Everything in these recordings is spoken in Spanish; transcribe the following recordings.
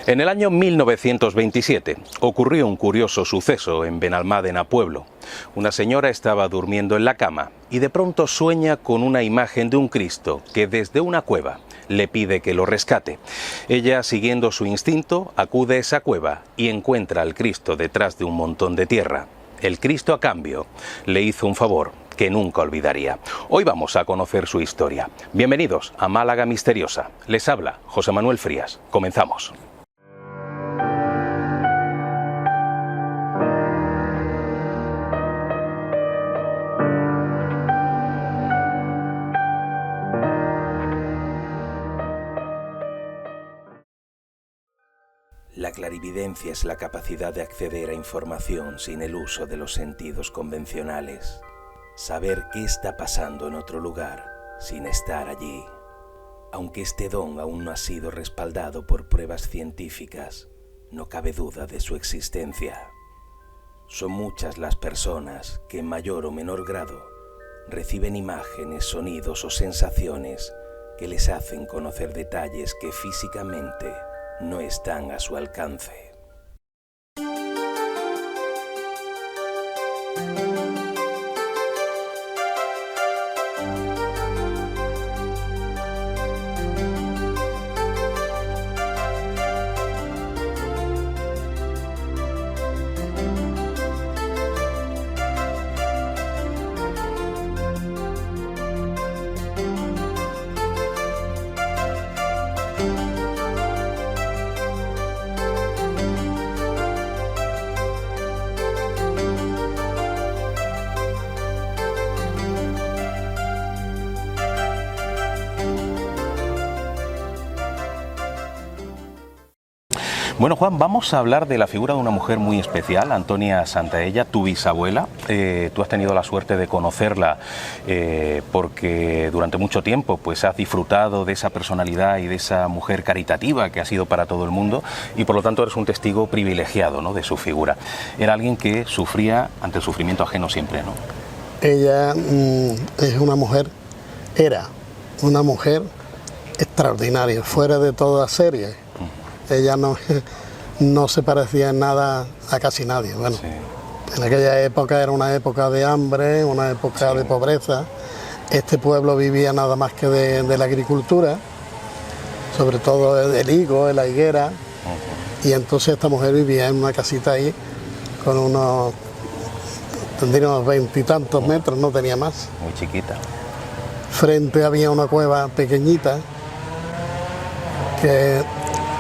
En el año 1927 ocurrió un curioso suceso en Benalmádena, Pueblo. Una señora estaba durmiendo en la cama y de pronto sueña con una imagen de un Cristo que desde una cueva le pide que lo rescate. Ella, siguiendo su instinto, acude a esa cueva y encuentra al Cristo detrás de un montón de tierra. El Cristo, a cambio, le hizo un favor que nunca olvidaría. Hoy vamos a conocer su historia. Bienvenidos a Málaga Misteriosa. Les habla José Manuel Frías. Comenzamos. La clarividencia es la capacidad de acceder a información sin el uso de los sentidos convencionales. Saber qué está pasando en otro lugar sin estar allí. Aunque este don aún no ha sido respaldado por pruebas científicas, no cabe duda de su existencia. Son muchas las personas que en mayor o menor grado reciben imágenes, sonidos o sensaciones que les hacen conocer detalles que físicamente no están a su alcance. Bueno, Juan, vamos a hablar de la figura de una mujer muy especial, Antonia Santaella, tu bisabuela. Tú has tenido la suerte de conocerla porque durante mucho tiempo pues has disfrutado de esa personalidad y de esa mujer caritativa que ha sido para todo el mundo y por lo tanto eres un testigo privilegiado, ¿no?, de su figura. Era alguien que sufría ante el sufrimiento ajeno siempre, ¿no? Ella es una mujer, era una mujer extraordinaria, fuera de toda serie. Ella no se parecía en nada a casi nadie. Bueno, sí. En aquella época era una época de hambre, una época de pobreza. Este pueblo vivía nada más que de la agricultura, sobre todo del higo, de la higuera. Y entonces esta mujer vivía en una casita ahí con tendría unos 20 y tantos metros, no tenía más. Muy chiquita. Frente había una cueva pequeñita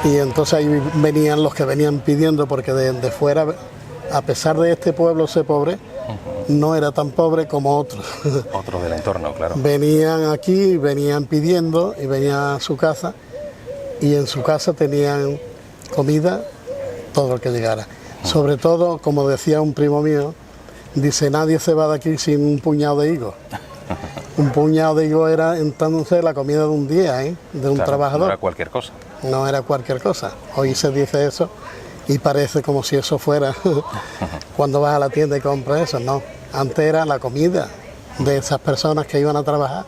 y entonces ahí venían los que venían pidiendo, porque de fuera, a pesar de este pueblo ser pobre, no era tan pobre como otros. Otros del entorno, claro. Venían aquí, venían pidiendo y venían a su casa, y en su casa tenían comida, todo lo que llegara. Sobre todo, como decía un primo mío, dice, nadie se va de aquí sin un puñado de higo. Un puñado de higo era entonces la comida de un día, de un trabajador. No era cualquier cosa. No era cualquier cosa. Hoy se dice eso y parece como si eso fuera cuando vas a la tienda y compras eso. No, antes era la comida de esas personas que iban a trabajar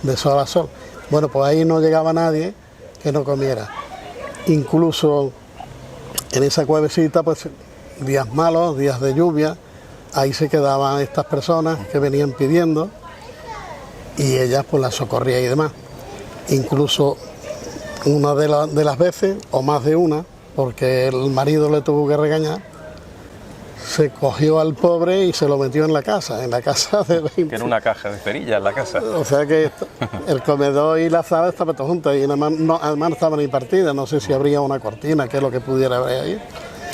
de sol a sol. Bueno, pues ahí no llegaba nadie que no comiera. Incluso en esa cuevecita, pues días malos, días de lluvia, ahí se quedaban estas personas que venían pidiendo y ella pues las socorría y demás. Incluso una de las veces, o más de una, porque el marido le tuvo que regañar, se cogió al pobre y se lo metió en la casa de 20. Que era una caja de cerillas en la casa. O sea que el comedor y la sala estaban todos juntos y además no estaban ni partidas, no sé si habría una cortina, que es lo que pudiera haber ahí.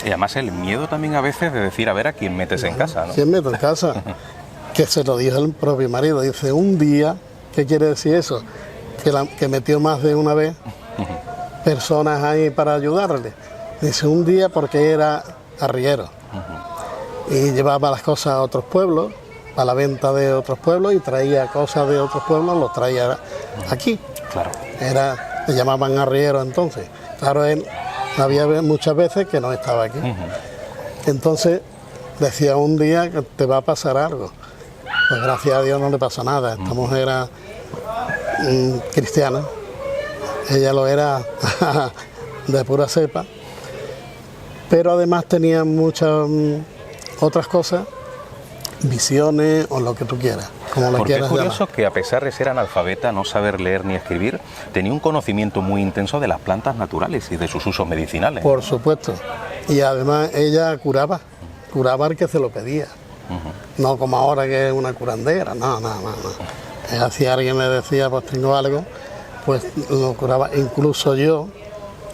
Y además el miedo también a veces de decir, a ver, ¿a quién metes en casa?, ¿no? ¿Quién meto en casa? Que se lo dijo el propio marido, dice, un día, ¿qué quiere decir eso? Que metió más de una vez personas ahí para ayudarle. Dice, un día porque era arriero y llevaba las cosas a otros pueblos, a la venta de otros pueblos, y traía cosas de otros pueblos, los traía aquí. Claro. Le llamaban arriero entonces. Claro, él había muchas veces que no estaba aquí. Entonces decía, un día que te va a pasar algo. Pues gracias a Dios no le pasó nada. Esta mujer era cristiana, ella lo era de pura cepa, pero además tenía muchas otras cosas, visiones o lo que tú quieras, como lo Porque quieras es curioso llamar. que a pesar de ser analfabeta, no saber leer ni escribir, tenía un conocimiento muy intenso de las plantas naturales y de sus usos medicinales. Por supuesto. Y además ella curaba al que se lo pedía. No como ahora que es una curandera, no. Si alguien le decía, pues tengo algo, pues lo curaba. Incluso yo,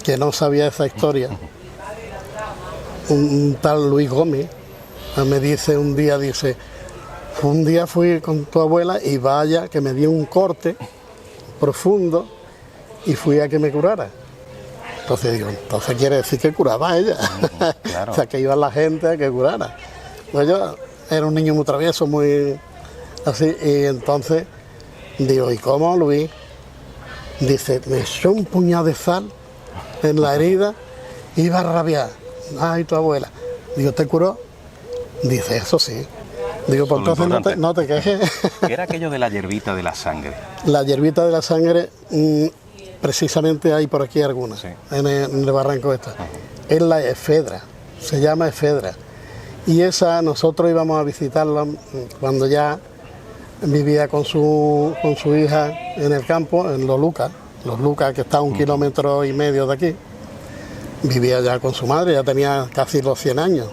que no sabía esa historia, un tal Luis Gómez me dice un día fui con tu abuela y vaya que me dio un corte profundo y fui a que me curara. Entonces digo, entonces quiere decir que curaba ella. Claro. O sea, que iba la gente a que curara. Pues yo era un niño muy travieso, muy así, y entonces digo, ¿y cómo, Luis? Dice, me echó un puñado de sal en la herida, iba a rabiar. Ay, tu abuela. Digo, ¿te curó? Dice, eso sí. Digo, pues Eso es lo entonces no te quejes. ¿Qué era aquello de la hierbita de la sangre? La hierbita de la sangre, precisamente hay por aquí algunas, Sí. en el barranco esta. Es la efedra, se llama efedra. Y esa nosotros íbamos a visitarla cuando ya vivía con su hija en el campo, en Los Lucas, que está a 1,5 kilómetros de aquí. Vivía ya con su madre, ya tenía casi los 100 años.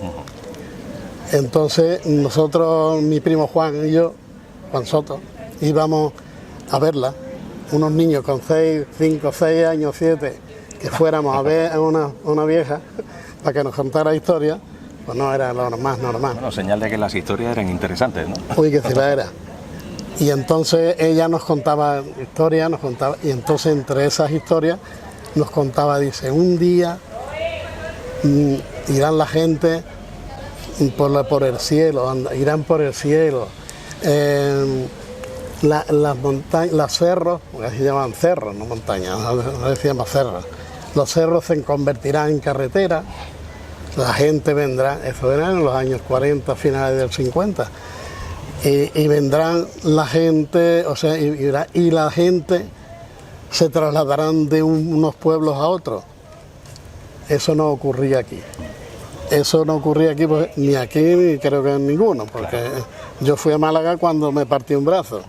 Entonces nosotros, mi primo Juan y yo, Juan Soto, íbamos a verla, unos niños con 5, 6 años, 7, que fuéramos a ver a una vieja para que nos contara historias, pues no era lo más normal. Bueno, señal de que las historias eran interesantes, ¿no? Uy, que si la era. Y entonces ella nos contaba historias, y entonces entre esas historias nos contaba, dice, un día irán la gente por el cielo, irán por el cielo, las montañas, los cerros, porque así llaman cerros, no montañas, no decían más cerros, los cerros se convertirán en carretera, la gente vendrá, eso era en los años 40, finales del 50, y vendrán la gente, o sea, y la gente se trasladarán de unos pueblos a otros. Eso no ocurría aquí. Eso no ocurría aquí, pues, ni aquí ni creo que en ninguno, porque yo fui a Málaga cuando me partí un brazo.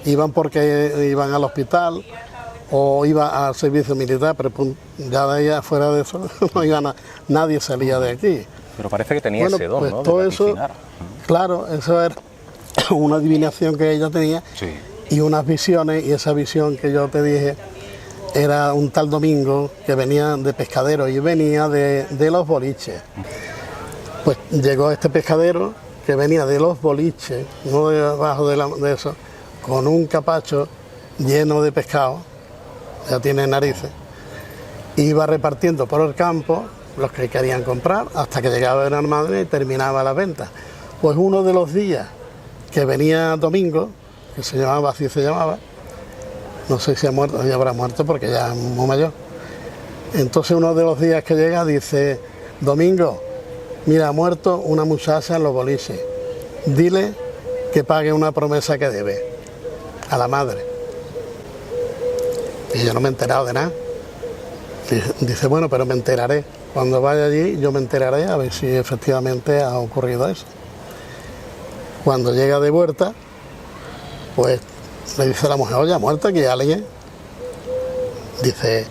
Iban porque iban al hospital o iba al servicio militar, pero ya de ahí afuera de eso no iban nadie salía de aquí. Pero parece que tenía ese don, pues ¿no? todo De eso, vaticinar. claro, eso era una adivinación que ella tenía Sí. y unas visiones, y esa visión que yo te dije era un tal Domingo que venía de pescadero y venía de los boliches. Pues llegó este pescadero que venía de los boliches, no debajo de eso, con un capacho lleno de pescado, ya tiene narices, iba repartiendo por el campo los que querían comprar hasta que llegaba a madre y terminaba la venta. Pues uno de los días que venía Domingo, que se llamaba, así se llamaba, no sé si ha muerto, ya habrá muerto porque ya es muy mayor. Entonces uno de los días que llega dice, Domingo, mira, ha muerto una muchacha en los boliches, dile que pague una promesa que debe a la madre. Y yo no me he enterado de nada. Dice, bueno, pero me enteraré. Cuando vaya allí yo me enteraré a ver si efectivamente ha ocurrido eso. Cuando llega de vuelta, pues le dice a la mujer, oye, ¿ha muerto aquí alguien? Dice,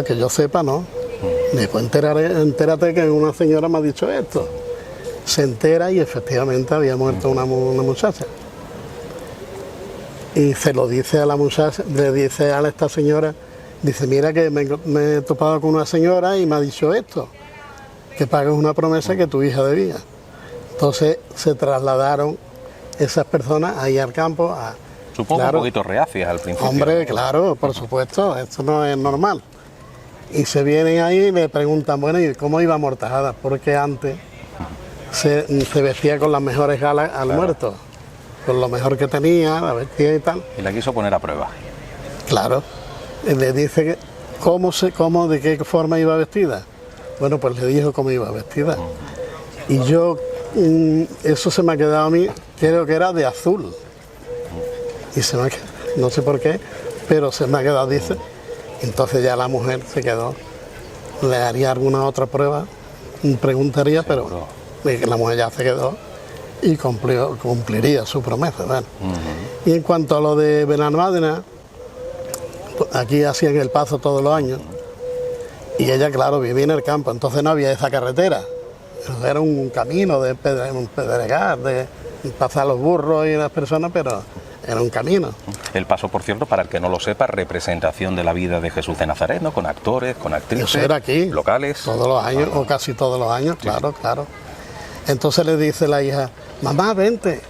que yo sepa, no. Después entérate que una señora me ha dicho esto. Se entera y efectivamente había muerto una muchacha. Y se lo dice a la muchacha, le dice a esta señora, dice, mira que me he topado con una señora y me ha dicho esto, que pagues una promesa que tu hija debía. Entonces se trasladaron esas personas ahí al campo. Supongo claro, un poquito reacias al principio. Hombre, claro, por supuesto, esto no es normal. Y se vienen ahí y le preguntan, bueno, ¿y cómo iba amortajada? Porque antes se vestía con las mejores galas al muerto, con lo mejor que tenía, la vestía y tal. Y la quiso poner a prueba. Claro, y le dice que de qué forma iba vestida. Bueno, pues le dijo cómo iba vestida. Y yo, eso se me ha quedado a mí, creo que era de azul. Y se me ha quedado, no sé por qué, pero se me ha quedado, dice. Entonces ya la mujer se quedó le haría alguna otra prueba, preguntaría, Seguro. pero la mujer ya se quedó y cumpliría su promesa. Bueno. Y en cuanto a lo de Benalmádena, pues aquí hacían el paso todos los años y ella, claro, vivía en el campo, entonces no había esa carretera, era un camino de pedregar, de pasar los burros y las personas, pero era un camino. El paso, por cierto, para el que no lo sepa, representación de la vida de Jesús de Nazaret, ¿no? Con actores, con actrices, Eso era aquí, locales. todos los años, o casi todos los años, claro, claro. Entonces le dice la hija, mamá, vente.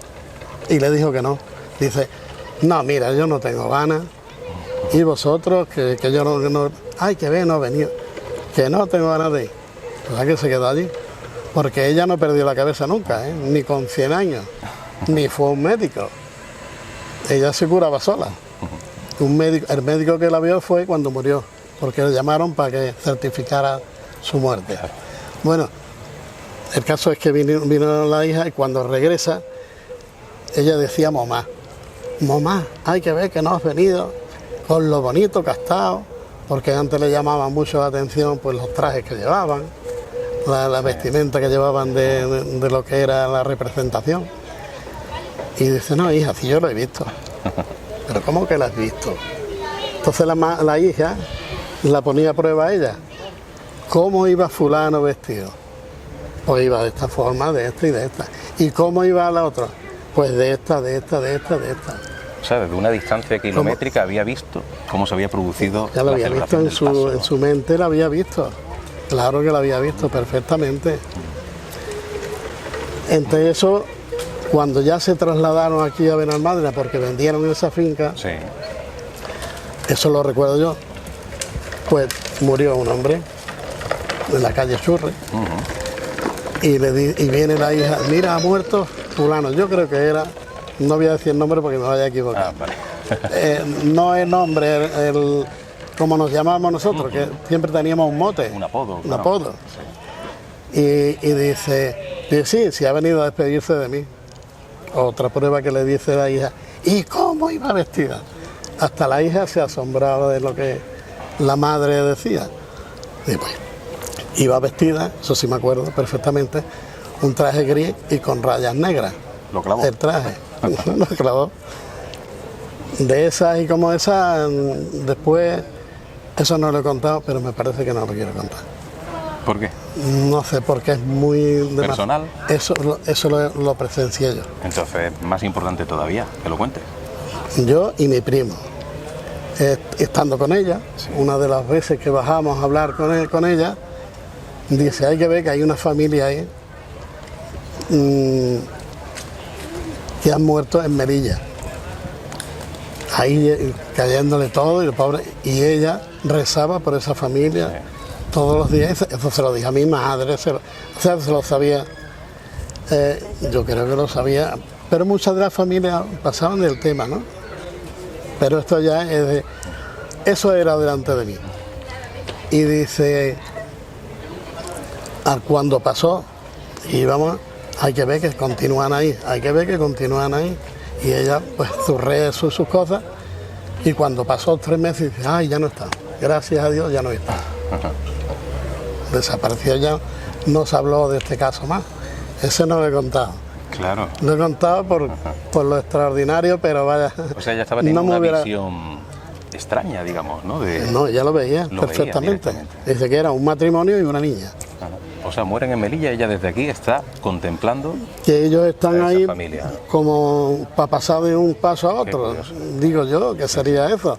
Y le dijo que no. Dice, no, mira, yo no tengo ganas. Y vosotros, que yo no, ay, que ve, no he venido. Que no tengo ganas de ir. O sea que se quedó allí. Porque ella no perdió la cabeza nunca, ¿eh? Ni con 100 años, ni fue un médico. Ella se curaba sola. El médico que la vio fue cuando murió, porque le llamaron para que certificara su muerte. Bueno, el caso es que vino la hija y cuando regresa, ella decía mamá, mamá, hay que ver que no has venido con lo bonito que has estado, porque antes le llamaban mucho la atención pues los trajes que llevaban, la vestimenta que llevaban de lo que era la representación. Y dice, no, hija, si yo lo he visto. Pero ¿cómo que la has visto? Entonces la hija la ponía a prueba a ella. ¿Cómo iba fulano vestido? Pues iba de esta forma, de esta y de esta. ¿Y cómo iba la otra? Pues de esta, de esta, de esta, de esta. O sea, desde una distancia kilométrica había visto cómo se había producido ya lo la había visto celebración en su mente, la había visto. Claro que la había visto perfectamente. Entre eso, cuando ya se trasladaron aquí a Benalmádena, porque vendieron esa finca, sí. Eso lo recuerdo yo, pues murió un hombre en la calle Churre. Y viene la hija, mira, ha muerto fulano, yo creo que era, no voy a decir el nombre porque me vaya a equivocar. Vale. No el nombre, como nos llamábamos nosotros, que siempre teníamos un mote. Un apodo. Un Claro. apodo. Sí. Y dice, sí, ha venido a despedirse de mí. Otra prueba que le dice la hija, ¿y cómo iba vestida? Hasta la hija se asombraba de lo que la madre decía. Y pues, iba vestida, eso sí me acuerdo perfectamente, un traje gris y con rayas negras. ¿Lo clavó? El traje, lo clavó. De esas y como esas, después, eso no lo he contado, pero me parece que no lo quiero contar. ¿Por qué? No sé, porque es muy... ¿Personal? Eso lo presencié yo. Entonces, más importante todavía, que lo cuentes. Yo y mi primo. Estando con ella, sí. Una de las veces que bajamos a hablar con ella, dice, hay que ver que hay una familia ahí que han muerto en Melilla. Ahí cayéndole todo y ella rezaba por esa familia. Sí. Todos los días, eso se lo dije a mi madre, se lo sabía, yo creo que lo sabía, pero muchas de las familias pasaban del tema, ¿no? Pero esto ya es eso era delante de mí. Y dice, cuando pasó, íbamos, hay que ver que continúan ahí, y ella, pues, sus rezos, sus cosas, y cuando pasó 3 meses, dice, ay, ya no está, gracias a Dios, ya no está. Desapareció ya, no se habló de este caso más. Ese no lo he contado. Claro. Lo he contado por lo extraordinario, pero vaya. O sea, ya estaba teniendo una visión extraña, digamos, ¿no? No, ya lo veía perfectamente. Dice que era un matrimonio y una niña. O sea, mueren en Melilla, ella desde aquí está contemplando que ellos están ahí familia. Como para pasar de un paso a otro. Digo yo, que sería eso.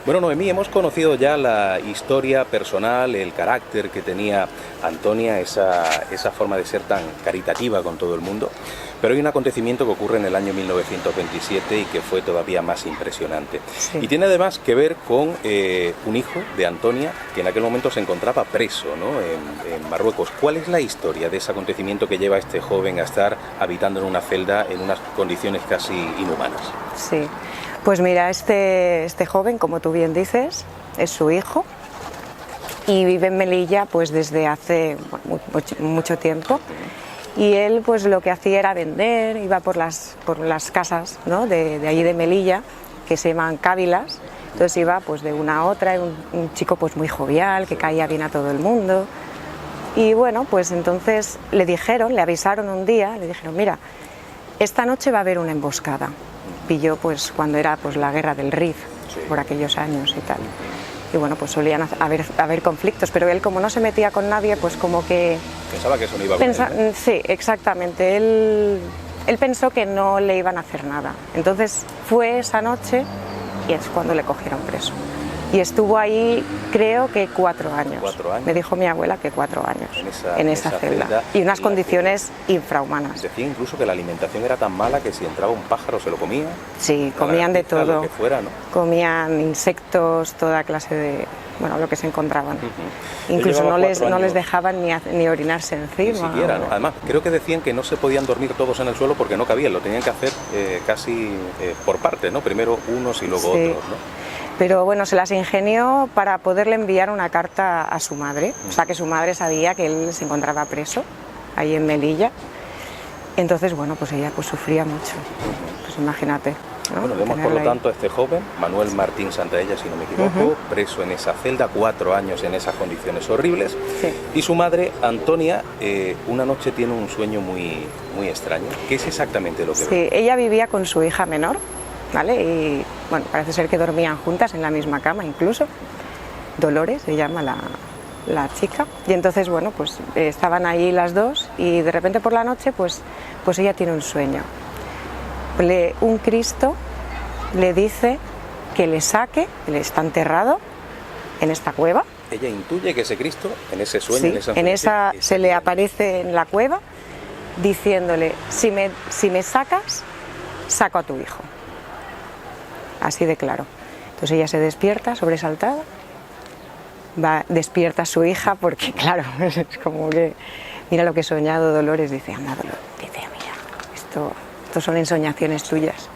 Bueno, Noemí, hemos conocido ya la historia personal, el carácter que tenía Antonia, esa forma de ser tan caritativa con todo el mundo, pero hay un acontecimiento que ocurre en el año 1927 y que fue todavía más impresionante. Sí. Y tiene además que ver con un hijo de Antonia que en aquel momento se encontraba preso, ¿no?, en Marruecos. ¿Cuál es la historia de ese acontecimiento que lleva a este joven a estar habitando en una celda en unas condiciones casi inhumanas? Sí, pues mira, este joven, como tú bien dices, es su hijo y vive en Melilla pues desde hace mucho tiempo. Y él pues lo que hacía era vender, iba por las casas, ¿no?, de allí de Melilla, que se llaman cávilas. Entonces iba pues de una a otra, un chico pues muy jovial, que caía bien a todo el mundo. Y bueno, pues entonces le avisaron un día, le dijeron, mira, esta noche va a haber una emboscada. Pilló pues cuando era pues la guerra del Rif, sí, por aquellos años y tal. Y bueno, pues solían haber conflictos, pero él, como no se metía con nadie, pues como que... Pensaba que eso no iba a venir, ¿no? Sí, exactamente. Él pensó que no le iban a hacer nada. Entonces fue esa noche y es cuando le cogieron preso. Y estuvo ahí, creo que 4 años. 4 años. Me dijo mi abuela que 4 años en esa celda. Y unas condiciones infrahumanas. Decía incluso que la alimentación era tan mala que si entraba un pájaro se lo comía. Sí, comían de todo. Lo que fuera, ¿no? Comían insectos, toda clase de... Bueno, lo que se encontraban. Incluso no les dejaban ni orinarse encima. Ni siquiera, ¿no? Además, creo que decían que no se podían dormir todos en el suelo porque no cabían, lo tenían que hacer casi por partes, ¿no? Primero unos y luego otros, ¿no? Pero bueno, se las ingenió para poderle enviar una carta a su madre. O sea, que su madre sabía que él se encontraba preso ahí en Melilla. Entonces, bueno, pues ella pues sufría mucho. Pues imagínate, ¿no? Bueno, vemos por lo tanto a este joven, Manuel Martín Santaella, si no me equivoco, preso en esa celda, 4 años en esas condiciones horribles. Sí. Y su madre, Antonia, una noche tiene un sueño muy, muy extraño. ¿Qué es exactamente lo que ve? Sí, ella vivía con su hija menor, ¿vale? Y bueno, parece ser que dormían juntas en la misma cama incluso. Dolores se llama la chica. Y entonces, bueno, pues estaban ahí las dos y de repente por la noche, pues ella tiene un sueño. Un Cristo le dice que le saque, él está enterrado en esta cueva. Ella intuye que ese Cristo, en ese sueño, sí, en esa se le aparece en la cueva diciéndole, si me sacas, saco a tu hijo. Así de claro. Entonces ella se despierta, sobresaltada, despierta a su hija porque, claro, es como que, mira lo que he soñado, Dolores, dice, anda, Dolores, dice, mira, esto son ensoñaciones tuyas.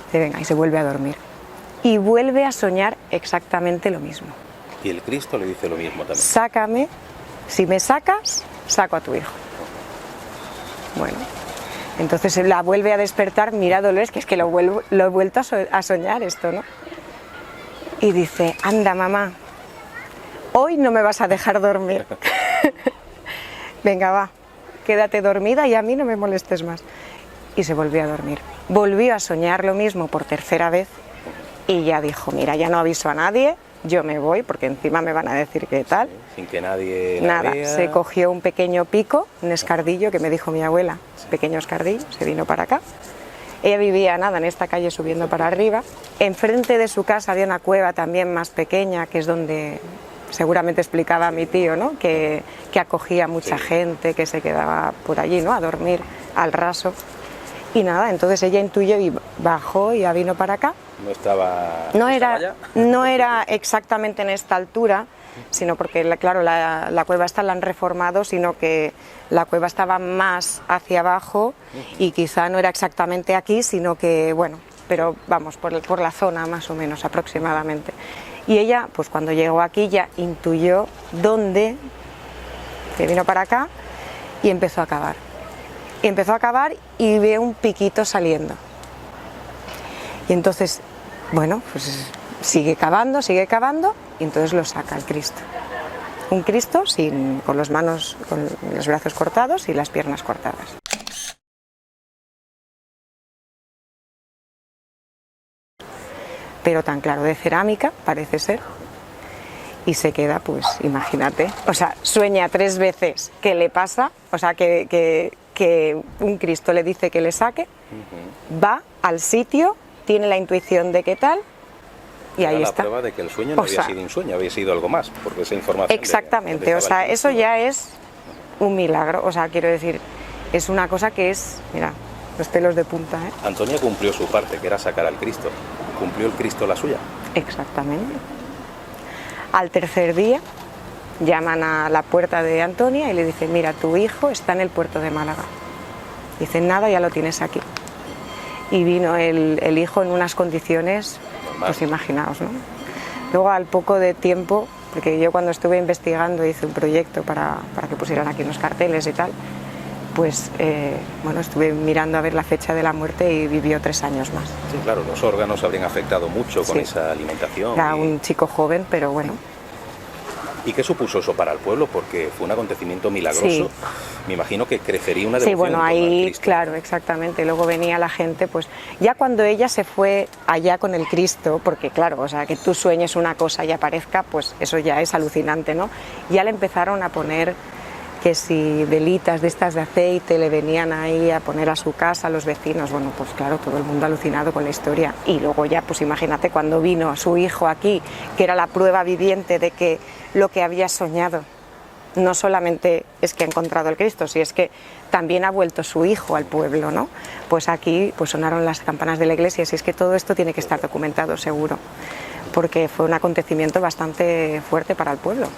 Dice, venga, y se vuelve a dormir. Y vuelve a soñar exactamente lo mismo. Y el Cristo le dice lo mismo también. Sácame, si me sacas, saco a tu hijo. Bueno, entonces la vuelve a despertar, mira Dolores, que es que lo he vuelto a soñar esto, ¿no? Y dice, anda mamá, hoy no me vas a dejar dormir. Venga, va, quédate dormida y a mí no me molestes más. Y se volvió a dormir. Volvió a soñar lo mismo por 3.ª vez y ya dijo, mira, ya no aviso a nadie, yo me voy porque encima me van a decir qué tal. Sí, sin que nadie la vea. Se cogió un pequeño pico, un escardillo que me dijo mi abuela, pequeño escardillo, se vino para acá. Ella vivía en esta calle subiendo para arriba. Enfrente de su casa había una cueva también más pequeña, que es donde seguramente explicaba mi tío, ¿no? Que acogía mucha gente, que se quedaba por allí, ¿no? A dormir al raso. Y nada, entonces ella intuyó y bajó y ya vino para acá. No era exactamente en esta altura, sino porque, claro, la cueva esta la han reformado, sino que la cueva estaba más hacia abajo y quizá no era exactamente aquí, sino que, bueno, pero vamos, por la zona más o menos aproximadamente. Y ella, pues cuando llegó aquí ya intuyó dónde, que vino para acá y empezó a cavar. Y empezó a cavar y ve un piquito saliendo. Y entonces, bueno, pues sigue cavando y entonces lo saca el Cristo. Un Cristo con los brazos cortados y las piernas cortadas. Pero tan claro, de cerámica, parece ser. Y se queda, pues, imagínate. O sea, sueña 3 veces que le pasa, o sea, que un Cristo le dice que le saque, va al sitio, tiene la intuición de qué tal, Y ahí la está. prueba de que el sueño no había sido un sueño, había sido algo más, porque esa información... Exactamente, o sea, eso ya es un milagro, o sea, quiero decir, es una cosa que es, mira, los pelos de punta, ¿eh? Antonia cumplió su parte, que era sacar al Cristo. ¿Cumplió el Cristo la suya? Exactamente. Al tercer día llaman a la puerta de Antonia y le dicen, mira, tu hijo está en el puerto de Málaga. Dicen, nada, ya lo tienes aquí. Y vino el hijo en unas condiciones, pues imaginaos, ¿no? Luego, al poco de tiempo, porque yo cuando estuve investigando hice un proyecto para que pusieran aquí unos carteles y tal, pues bueno, estuve mirando a ver la fecha de la muerte y vivió 3 años más. Sí, claro, los órganos habrían afectado mucho con esa alimentación. Era un chico joven, pero bueno. ¿Y qué supuso eso para el pueblo? Porque fue un acontecimiento milagroso. Sí. Me imagino que crecería una devoción. Sí, bueno, en torno al ahí, Cristo. claro, exactamente. Luego venía la gente, pues ya cuando ella se fue allá con el Cristo, porque claro, o sea, que tú sueñes una cosa y aparezca, pues eso ya es alucinante, ¿no? Ya le empezaron a poner que si velitas de estas de aceite le venían ahí a poner a su casa, a los vecinos, bueno, pues claro, todo el mundo alucinado con la historia. Y luego ya, pues imagínate cuando vino su hijo aquí, que era la prueba viviente de que lo que había soñado no solamente es que ha encontrado el Cristo, si es que también ha vuelto su hijo al pueblo, ¿no? Pues aquí pues sonaron las campanas de la iglesia, si es que todo esto tiene que estar documentado seguro, porque fue un acontecimiento bastante fuerte para el pueblo.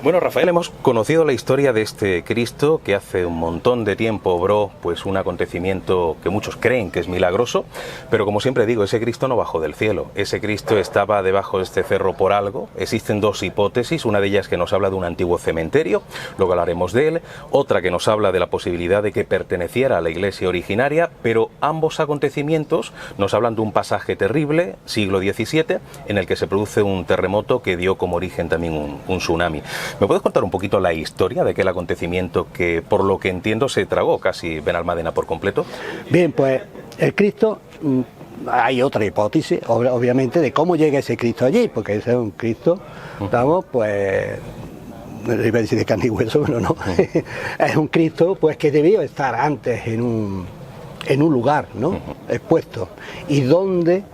Bueno, Rafael, hemos conocido la historia de este Cristo que hace un montón de tiempo obró pues un acontecimiento que muchos creen que es milagroso, pero como siempre digo, ese Cristo no bajó del cielo, ese Cristo estaba debajo de este cerro por algo. Existen 2 hipótesis, una de ellas que nos habla de un antiguo cementerio, luego hablaremos de él, otra que nos habla de la posibilidad de que perteneciera a la iglesia originaria, pero ambos acontecimientos nos hablan de un pasaje terrible, siglo XVII, en el que se produce un terremoto que dio como origen también un tsunami. ¿Me puedes contar un poquito la historia de aquel acontecimiento que, por lo que entiendo, se tragó casi Benalmádena por completo? Bien, pues el Cristo, hay otra hipótesis, obviamente, de cómo llega ese Cristo allí, porque ese es un Cristo, digamos, pues, iba a decir de carne y hueso, pero no, es un Cristo pues que debió estar antes en un lugar, ¿no? Expuesto. ¿Y dónde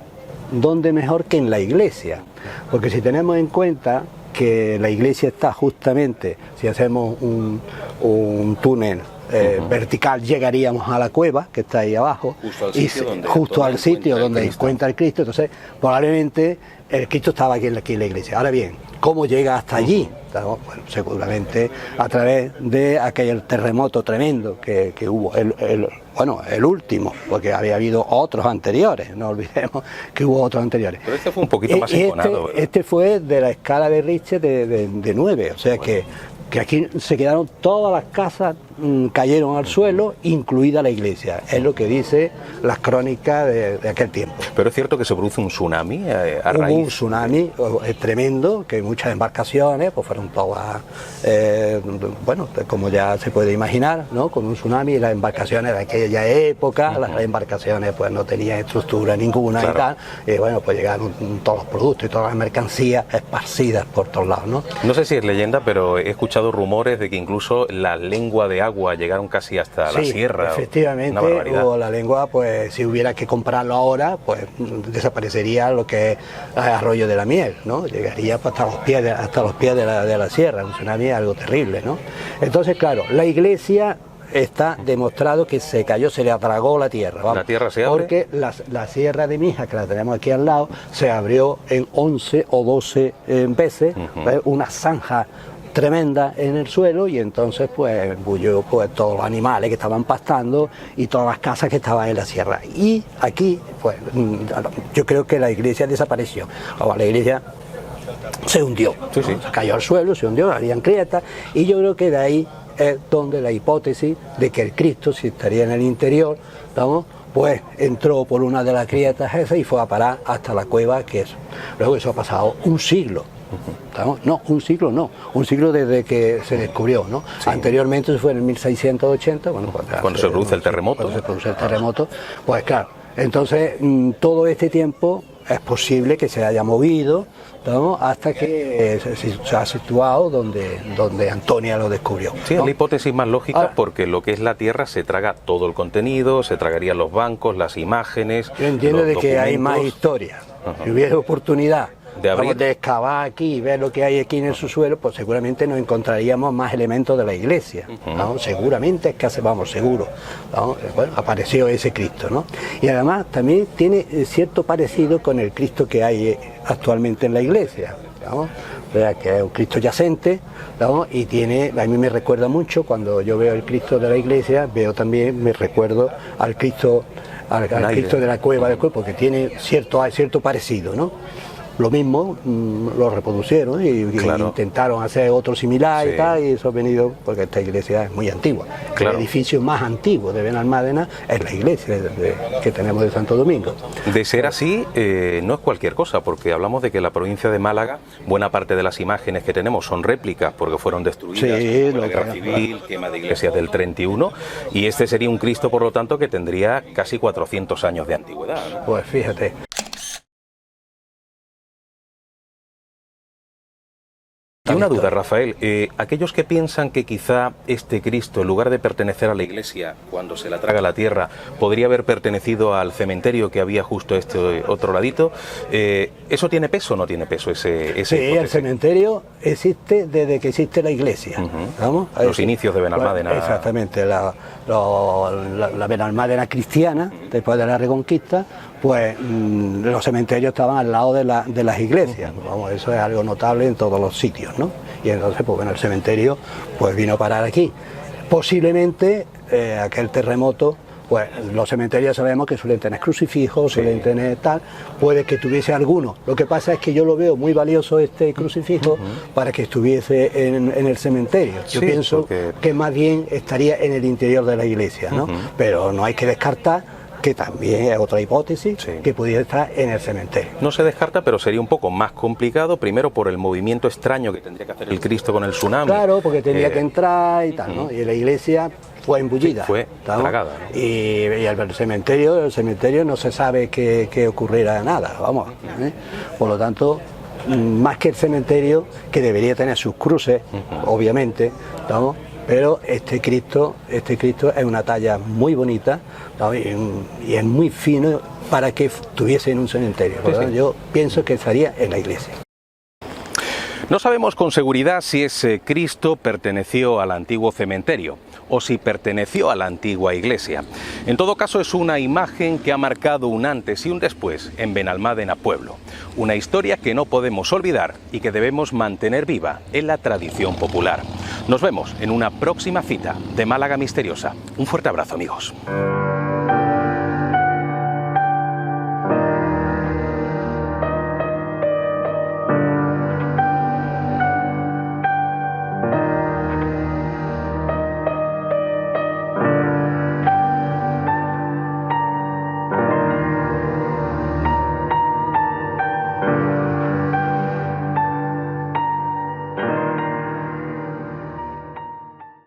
mejor que en la iglesia? Porque si tenemos en cuenta que la iglesia está justamente, si hacemos un túnel vertical, llegaríamos a la cueva que está ahí abajo, justo al sitio donde encuentra el Cristo. Entonces probablemente el Cristo estaba aquí en la iglesia. Ahora bien, ¿cómo llega hasta allí? Bueno, seguramente a través de aquel terremoto tremendo que hubo, el último, porque había habido otros anteriores, no olvidemos que hubo otros anteriores. Pero este fue un poquito más enconado. Este fue de la escala de Richter de 9, o sea que aquí se quedaron todas las casas cayeron al suelo, incluida la iglesia. Es lo que dice las crónicas de aquel tiempo. Pero es cierto que se produce un tsunami a raíz. Hubo un tsunami tremendo, que muchas embarcaciones pues fueron todas, bueno, como ya se puede imaginar, ¿no? Con un tsunami, las embarcaciones de aquella época, las embarcaciones pues no tenían estructura ninguna, claro, y tal, y bueno, pues llegaron todos los productos y todas las mercancías esparcidas por todos lados, ¿no? No sé si es leyenda, pero he escuchado rumores de que incluso la lengua de agua llegaron casi hasta la sierra. Efectivamente, o la lengua, pues si hubiera que comprarlo ahora, pues desaparecería lo que es Arroyo de la Miel, ¿no? Llegaría pues, hasta los pies de la sierra. Un tsunami es algo terrible, ¿no? Entonces, claro, la iglesia está demostrado que se cayó, se le atragó la tierra. Vamos, ¿la tierra se abre? Porque la sierra de Mija, que la tenemos aquí al lado, se abrió en 11 o 12 veces, una zanja tremenda en el suelo, y entonces pues bulló pues todos los animales que estaban pastando y todas las casas que estaban en la sierra. Y aquí pues yo creo que la iglesia desapareció. Ahora, la iglesia se hundió, sí, sí, se cayó al suelo, se hundió, habían grietas, y yo creo que de ahí es donde la hipótesis de que el Cristo, si estaría en el interior, ¿estamos?, pues entró por una de las grietas esas y fue a parar hasta la cueva, que es. Luego eso ha pasado un siglo. No, un siglo desde que se descubrió, ¿no? Sí. Anteriormente eso fue en el 1680, bueno, pues, cuando se produce el terremoto. Cuando se produce el terremoto, pues claro, entonces todo este tiempo es posible que se haya movido, ¿no?, hasta que se ha situado donde Antonia lo descubrió, ¿no? Sí, es la hipótesis más lógica. Porque lo que es la tierra se traga todo el contenido, se tragarían los bancos, las imágenes. Yo entiendo de que hay más historia. Si hubiera oportunidad de excavar aquí y ver lo que hay aquí en el subsuelo, pues seguramente nos encontraríamos más elementos de la iglesia, ¿no? Seguramente es que vamos, seguro, ¿no? Bueno, apareció ese Cristo, ¿no? Y además también tiene cierto parecido con el Cristo que hay actualmente en la iglesia, ¿no? O sea, que es un Cristo yacente, ¿no? Y a mí me recuerda mucho, cuando yo veo el Cristo de la iglesia, me recuerdo al Cristo, al Cristo de la cueva del cuerpo, porque tiene cierto parecido, ¿no? Lo mismo lo reproducieron y intentaron hacer otro similar, y tal, y eso ha venido porque esta iglesia es muy antigua. Claro. El edificio más antiguo de Benalmádena es la iglesia que tenemos de Santo Domingo. De ser así, no es cualquier cosa, porque hablamos de que la provincia de Málaga, buena parte de las imágenes que tenemos son réplicas porque fueron destruidas por la guerra civil, quema de iglesias del 31, y este sería un Cristo, por lo tanto, que tendría casi 400 años de antigüedad, ¿no? Pues fíjate. Y una duda, Rafael, aquellos que piensan que quizá este Cristo, en lugar de pertenecer a la iglesia, cuando se la traga la tierra, podría haber pertenecido al cementerio que había justo este otro ladito, ¿eso tiene peso o no tiene peso ese Sí, hipótesis? El cementerio existe desde que existe la iglesia. ¿Vamos? Los inicios de Benalmádena. Bueno, exactamente, la Benalmádena cristiana, después de la Reconquista, pues los cementerios estaban al lado de las iglesias. Vamos, eso es algo notable en todos los sitios, ¿no? Y entonces, pues bueno, el cementerio pues vino a parar aquí. Posiblemente aquel terremoto, pues los cementerios sabemos que suelen tener crucifijos, suelen tener tal, puede que tuviese alguno. Lo que pasa es que yo lo veo muy valioso este crucifijo para que estuviese en el cementerio. Yo pienso que más bien estaría en el interior de la iglesia, ¿no? Pero no hay que descartar que también es otra hipótesis, que pudiera estar en el cementerio. No se descarta, pero sería un poco más complicado, primero por el movimiento extraño que tendría que hacer el Cristo con el tsunami. Claro, porque tenía que entrar y tal, ¿no? Y la iglesia fue embullida. Fue tragada, ¿no? Y el cementerio no se sabe que ocurriera nada, vamos. Por lo tanto, más que el cementerio, que debería tener sus cruces, obviamente, ¿estamos? Pero este Cristo es una talla muy bonita, ¿no? y es muy fino para que estuviese en un cementerio. Yo pienso que estaría en la iglesia. No sabemos con seguridad si ese Cristo perteneció al antiguo cementerio o si perteneció a la antigua iglesia. En todo caso, es una imagen que ha marcado un antes y un después en Benalmádena Pueblo. Una historia que no podemos olvidar y que debemos mantener viva en la tradición popular. Nos vemos en una próxima cita de Málaga Misteriosa. Un fuerte abrazo, amigos.